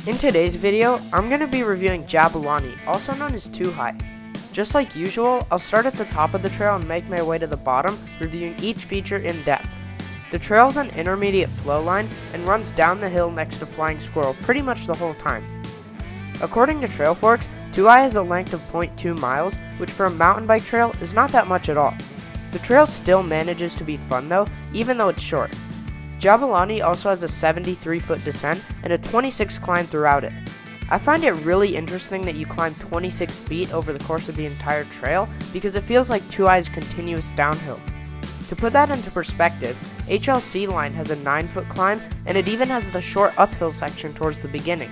In today's video, I'm going to be reviewing Jabulani, also known as Too High. Just like usual, I'll start at the top of the trail and make my way to the bottom, reviewing each feature in depth. The trail is an intermediate flow line and runs down the hill next to Flying Squirrel pretty much the whole time. According to Trailforks, Too High has a length of 0.2 miles, which for a mountain bike trail is not that much at all. The trail still manages to be fun though, even though it's short. Jabulani also has a 73-foot descent and a 26 climb throughout it. I find it really interesting that you climb 26 feet over the course of the entire trail because it feels like Too High's continuous downhill. To put that into perspective, HLC line has a 9-foot climb and it even has the short uphill section towards the beginning.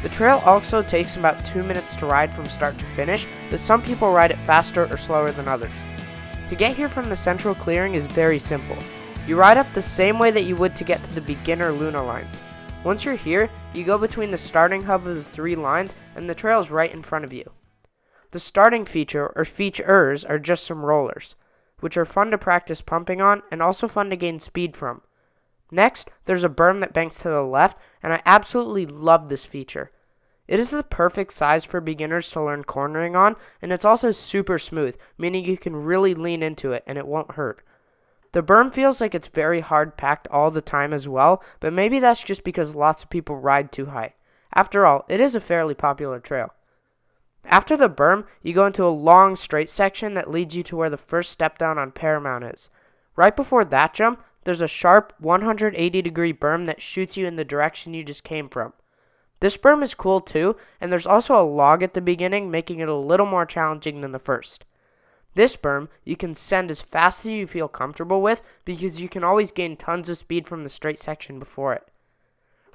The trail also takes about 2 minutes to ride from start to finish, but some people ride it faster or slower than others. To get here from the central clearing is very simple. You ride up the same way that you would to get to the beginner Luna lines. Once you're here, you go between the starting hub of the 3 lines and the trail is right in front of you. The starting feature, or features, are just some rollers, which are fun to practice pumping on and also fun to gain speed from. Next, there's a berm that banks to the left, and I absolutely love this feature. It is the perfect size for beginners to learn cornering on, and it's also super smooth, meaning you can really lean into it and it won't hurt. The berm feels like it's very hard packed all the time as well, but maybe that's just because lots of people ride Too High. After all, it is a fairly popular trail. After the berm, you go into a long straight section that leads you to where the first step down on Paramount is. Right before that jump, there's a sharp 180-degree berm that shoots you in the direction you just came from. This berm is cool too, and there's also a log at the beginning, making it a little more challenging than the first. This berm, you can send as fast as you feel comfortable with because you can always gain tons of speed from the straight section before it.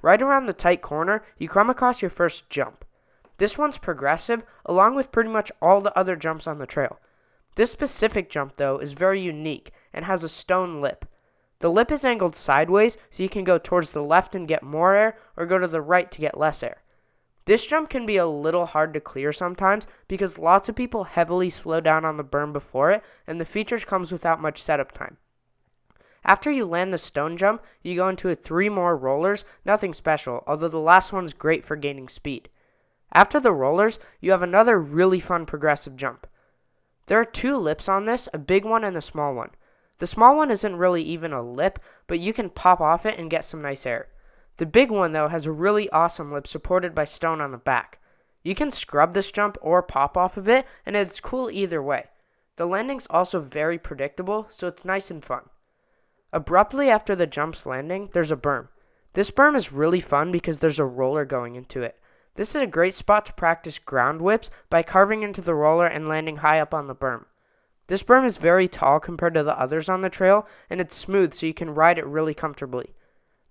Right around the tight corner, you come across your first jump. This one's progressive, along with pretty much all the other jumps on the trail. This specific jump, though, is very unique and has a stone lip. The lip is angled sideways, so you can go towards the left and get more air, or go to the right to get less air. This jump can be a little hard to clear sometimes because lots of people heavily slow down on the berm before it, and the features comes without much setup time. After you land the stone jump, you go into 3 more rollers, nothing special, although the last one's great for gaining speed. After the rollers, you have another really fun progressive jump. There are 2 lips on this, a big one and a small one. The small one isn't really even a lip, but you can pop off it and get some nice air. The big one, though, has a really awesome lip supported by stone on the back. You can scrub this jump or pop off of it, and it's cool either way. The landing's also very predictable, so it's nice and fun. Abruptly after the jump's landing, there's a berm. This berm is really fun because there's a roller going into it. This is a great spot to practice ground whips by carving into the roller and landing high up on the berm. This berm is very tall compared to the others on the trail, and it's smooth so you can ride it really comfortably.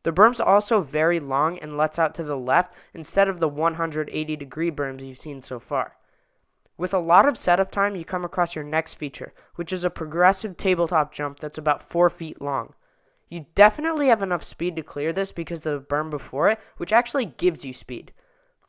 The berm's also very long and lets out to the left instead of the 180-degree berms you've seen so far. With a lot of setup time, you come across your next feature, which is a progressive tabletop jump that's about 4 feet long. You definitely have enough speed to clear this because of the berm before it, which actually gives you speed.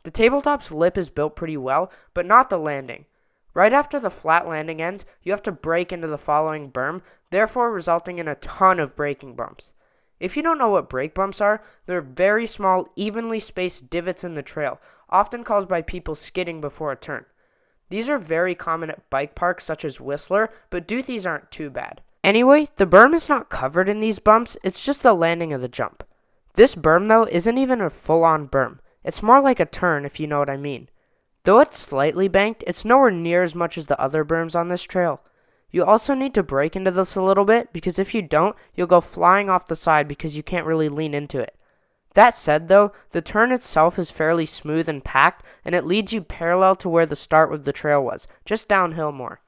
The tabletop's lip is built pretty well, but not the landing. Right after the flat landing ends, you have to brake into the following berm, therefore resulting in a ton of braking bumps. If you don't know what brake bumps are, they're very small, evenly spaced divots in the trail, often caused by people skidding before a turn. These are very common at bike parks such as Whistler, but Duthies aren't too bad. Anyway, the berm is not covered in these bumps, it's just the landing of the jump. This berm, though, isn't even a full-on berm. It's more like a turn, if you know what I mean. Though it's slightly banked, it's nowhere near as much as the other berms on this trail. You also need to brake into this a little bit, because if you don't, you'll go flying off the side because you can't really lean into it. That said though, the turn itself is fairly smooth and packed, and it leads you parallel to where the start of the trail was, just downhill more.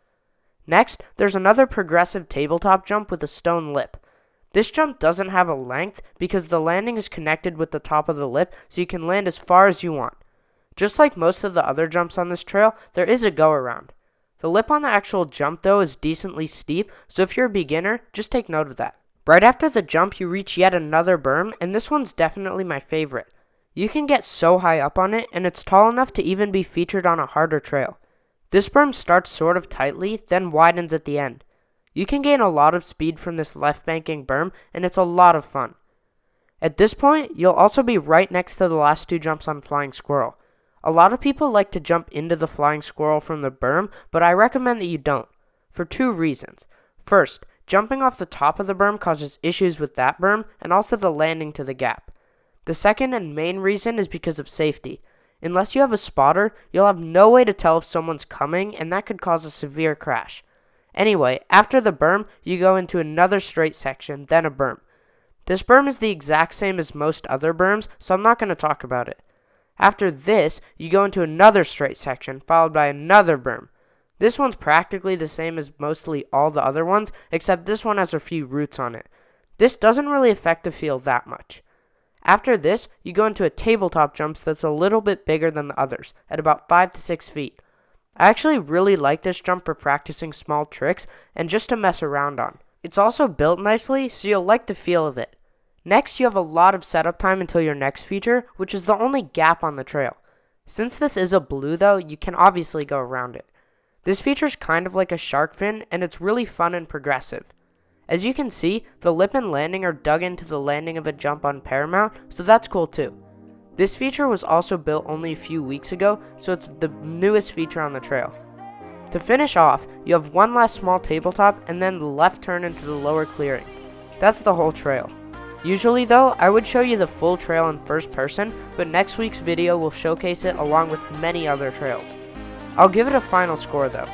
Next, there's another progressive tabletop jump with a stone lip. This jump doesn't have a length because the landing is connected with the top of the lip, so you can land as far as you want. Just like most of the other jumps on this trail, there is a go-around. The lip on the actual jump, though, is decently steep, so if you're a beginner, just take note of that. Right after the jump, you reach yet another berm, and this one's definitely my favorite. You can get so high up on it, and it's tall enough to even be featured on a harder trail. This berm starts sort of tightly, then widens at the end. You can gain a lot of speed from this left banking berm, and it's a lot of fun. At this point, you'll also be right next to the last 2 jumps on Flying Squirrel. A lot of people like to jump into the Flying Squirrel from the berm, but I recommend that you don't, for 2 reasons. First, jumping off the top of the berm causes issues with that berm and also the landing to the gap. The second and main reason is because of safety. Unless you have a spotter, you'll have no way to tell if someone's coming, and that could cause a severe crash. Anyway, after the berm, you go into another straight section, then a berm. This berm is the exact same as most other berms, so I'm not going to talk about it. After this, you go into another straight section, followed by another berm. This one's practically the same as mostly all the other ones, except this one has a few roots on it. This doesn't really affect the feel that much. After this, you go into a tabletop jump that's a little bit bigger than the others, at about 5 to 6 feet. I actually really like this jump for practicing small tricks and just to mess around on. It's also built nicely, so you'll like the feel of it. Next, you have a lot of setup time until your next feature, which is the only gap on the trail. Since this is a blue though, you can obviously go around it. This feature is kind of like a shark fin, and it's really fun and progressive. As you can see, the lip and landing are dug into the landing of a jump on Paramount, so that's cool too. This feature was also built only a few weeks ago, so it's the newest feature on the trail. To finish off, you have one last small tabletop and then the left turn into the lower clearing. That's the whole trail. Usually though, I would show you the full trail in first person, but next week's video will showcase it along with many other trails. I'll give it a final score though.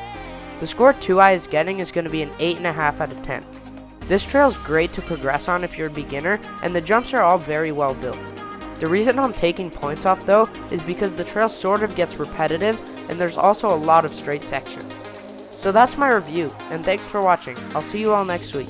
The score 2i is getting is going to be an 8.5 out of 10. This trail is great to progress on if you're a beginner, and the jumps are all very well built. The reason I'm taking points off though is because the trail sort of gets repetitive, and there's also a lot of straight sections. So that's my review, and thanks for watching. I'll see you all next week.